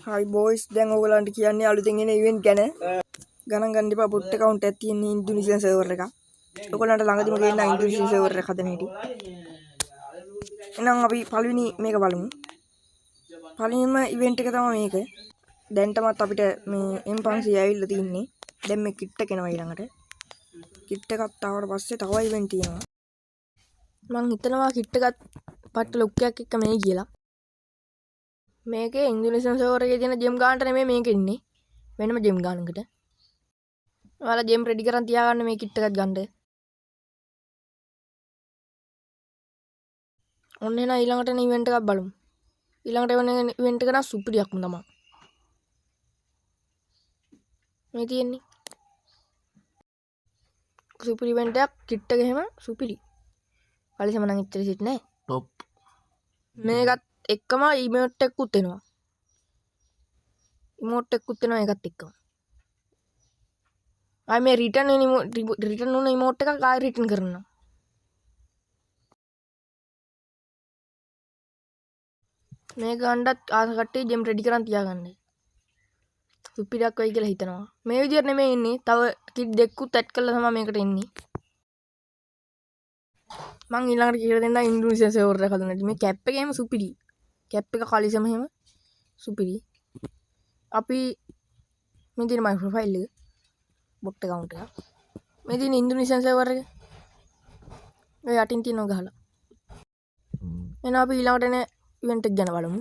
Hi boys, දැන් ඔයගලන්ට කියන්නේ අලුතෙන් එන ඉවෙන්ට් ගැන. ගණන් ගන්න එපා බොට් account එකක් තියෙන ඉන්දුනීසියන් සර්වර් එකක්. ඔයගලන්ට ළඟදිම ගේන්න ඉන්දුනීසියන් සර්වර් එක හදන හැටි. එහෙනම් අපි පළවෙනි මේක බලමු. පළවෙනිම ඉවෙන්ට් එක තමයි මේක. දැන්ටමත් අපිට මේ M500 ඇවිල්ලා තින්නේ. දැන් මේ කිට් එක එනවා ඊළඟට. කිට් එකක් ආවට පස්සේ තව ඉවෙන්ට් තියෙනවා. මං හිතනවා කිට් එකත් පට්ට ලොක් එකක් එක්ක මේ කියලා. මේකේ ඉන්දුනීසියන් සර්වර් එකේ තියෙන ජෙම් ගානට නෙමෙයි මේක ඉන්නේ. වෙනම ජෙම් ගානකට. ඔයාලා ජෙම් රෙඩි කරන් තියාගන්න මේ කිට් එකත් ගන්න. ඔන්න එහෙනම් ඊළඟට එන ඉවෙන්ට් එකක් බලමු. ඊළඟට එන ඉවෙන්ට් එක නම් සුපිරියක්ම තමයි. මේ තියෙන්නේ. සුපිරි ඉවෙන්ට් එකක් කිට් එක එහෙම සුපිරි. කලිසම නම් ඉච්චර සිට නෑ. টොප්. මේකත් එක්කම ඉමෝට් එකකුත් එනවා. ඉමෝට් එකකුත් එනවා ඒකත් එක්කම. ආයි මේ රිටර්න් වුණ ඉමෝට් එකක් ආයි රිටර්න් කරනවා. මේ ගන්නත් ආස කට්ටිය ජෙම් රෙඩි කරන් තියාගන්න. සුපිරියක් වෙයි කියලා හිතනවා. මේ විදියට නෙමෙයි ඉන්නේ. තව කිට් දෙකකුත් ඇඩ් කරලා තමයි මේකට එන්නේ. මං ඊළඟට කියලා දෙන්නම් ඉන්දුනීසියන් සර්වර් එක හදන්න. මේ කැප් එක එහෙම සුපිරි. කැප් එක කලිසම එහෙම සුපිරි. අපි මේ තියෙන මයි ප්‍රොෆයිල් එක බොට් account එක. මේ තියෙන ඉන්දුනීසියන් සර්වර් එක. ඔය යටින් තියෙනව ගහලා. එහෙනම් අපි ඊළඟට එන ඉවෙන්ට් එක ගැන බලමු.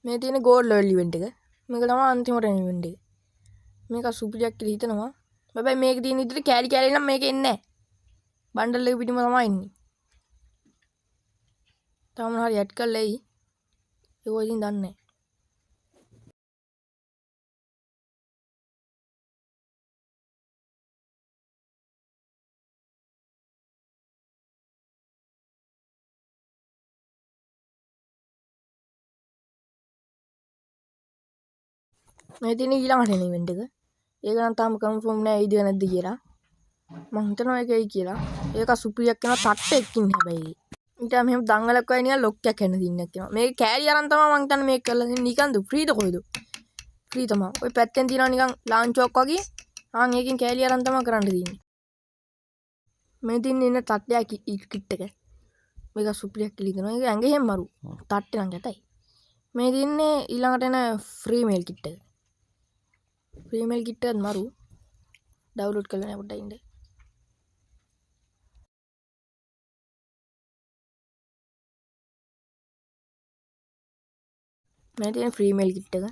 මේ තියෙන ගෝල්ඩ් ලෙවල් ඉවෙන්ට් එක. මේක තමයි අන්තිමට එන ඉවෙන්ට් එක. මේක සුපිරියක් කියලා හිතනවා. හැබැයි මේක තියෙන විදිහට කෑලි කෑලි නම් මේක එන්නේ නැහැ. බණ්ඩල් එක පිටිම තමයි ඉන්නේ. තාම හරි ඇඩ් කරලා එයි. ඒක ඉතින් දන්නේ නැහැ. මේ තියෙන ඊළඟට එන ඉවෙන්ට් එක. ඒක නම් තාම කන්ෆර්ම් නෑ එයිද නැද්ද කියලා. මං හිතනවා ඒක එයි කියලා. ඒක සුපිරියක් වෙනවා තට්ට එක්කින් හැබැයි. ඊට මෙහෙම දංගලක් වගේ නිකන් ලොක් එකක් හැන්න දින්නක් කියනවා. මේක කෑලි අරන් තමයි මං හිතන්නේ මේක කරලා තියෙන්නේ. නිකන්ද ෆ්‍රීද කොයිද? ෆ්‍රී තමයි. ඔය පැත්තෙන් තියෙනවා නිකන් ලාන්චුවක් වගේ. ආන් ඒකෙන් කෑලි අරන් තමයි කරන්න තියෙන්නේ. මේ තින්නේ ඉන්න තට්ටයක් කිට් එක. මේක සුපිරියක් කියලා හිතනවා. ඒක ඇඟ එහෙම මරු. තට්ටේ නම් ගැටයි. මේ තින්නේ ඊළඟට එන ෆ්‍රී මේල් කිට් එක. ෆ්‍රී මේල් කිට් එකත් මරු. ඩවුන්ලෝඩ් කරලා නෑ පොඩ්ඩක් ඉන්න. මේ තියෙන ෆ්‍රී මේල් කිට් එක.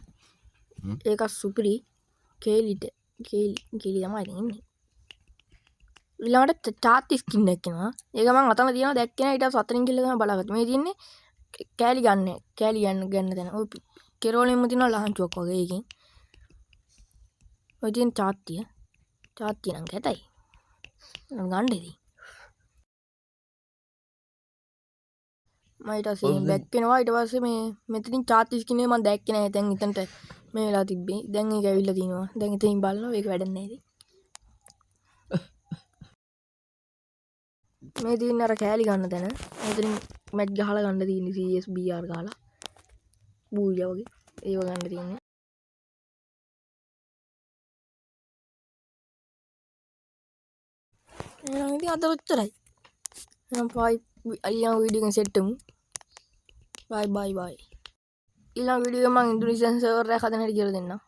ඒක සුපිරි. කේලිට කේලි තමයි ඉන්නේ. ඊළඟට ටාත් ස්කින් එකක් එනවා. ඒක මම අතන තියනවා දැක්කේ නෑ. ඊට පස්සේ අතනින් ගිහලා තමයි බලාගත්තේ. මේ තියෙන්නේ කෑලි ගන්න තැන. ඔය කෙරෝලෙන්ම තියෙන ලාංචුවක් වගේ එකකින්. ඔය තියෙන ටාත්තිය. ටාත්තිය නම් කැතයි. ගන්න ඉතින්. මම ඊට පස්සේ බැක් වෙනවා. ඊට පස්සේ මේ මෙතනින් ටාත් ස්කින් එක මම දැක්කේ නෑ. දැන් ඉතන්ට මේ වෙලා තිබ්බේ. දැන් ඒක ඇවිල්ලා තිනවා. දැන් ඉතින් බලනවා ඒක වැඩක් නෑ ඉතින්. මේ තියෙන අර කෑලි ගන්න තැන. මෙතනින් මැච් ගහලා ගන්න තියෙන්නේ CSBR ගහලා. බූයියා වගේ. ඒව ගන්න තියෙන්නේ. එහෙනම් ඉතින් අද ඔච්චරයි. එහෙනම් ඊළඟ වීඩියෝ එකෙන් සෙට් වෙමු. බයි. ඊළඟ වීඩියෝ එක මම ඉන්දුනීසියන් සර්වර් එක හදන හැටි කියලා දෙන්නම්.